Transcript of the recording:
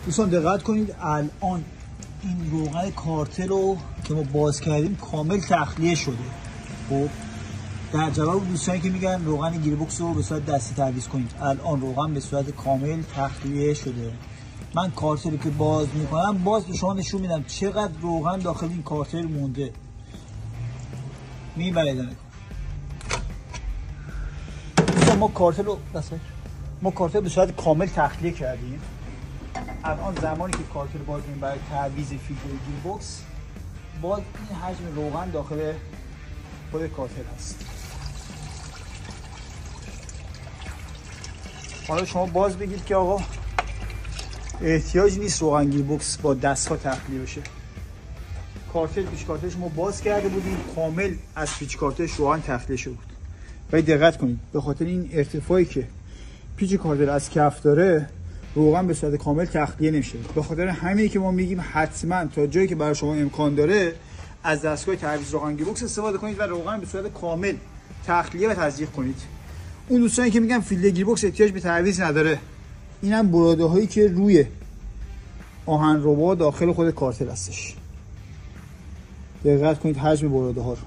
دوستان دقت کنید، الان این روغن کارتل رو که ما باز کردیم کامل تخلیه شده. خب در جواب دوستانی که میگن روغن گیربکس رو به صورت دستی تعویض کنید، الان روغن به صورت کامل تخلیه شده. من کارتل رو که باز میکنم باز به شما نشون میدم چقدر روغن داخل این کارتل مونده. میبریدن ما کارتل رو به صورت کامل تخلیه کردیم. الان زمانی که کارتل باز می‌کنیم برای تعویض فیلتر گیربکس، باز این حجم روغن داخل خود کارتل هست. حالا شما باز بگید که آقا احتیاج نیست روغن گیربکس با دست‌ها تخلیه بشه. پیچ کارتلش ما باز کرده بودیم، کامل از پیچ کارتلش روغن تخلیه شده بود. ولی دقت کنید به خاطر این ارتفاعی که پیچ کارتل از کف داره، روغن به صورت کامل تخلیه نمیشه. به خاطر همینی که ما میگیم حتما تا جایی که برای شما امکان داره از دستگاه تعویض روغن گیربکس استفاده کنید و روغن به صورت کامل تخلیه و تزریق کنید. اون دوستانی که میگن فیلتر گیربکس احتیاج به تعویض نداره، اینم براده هایی که روی آهنربا داخل خود کارتل هستش. دقت کنید حجم براده ها رو.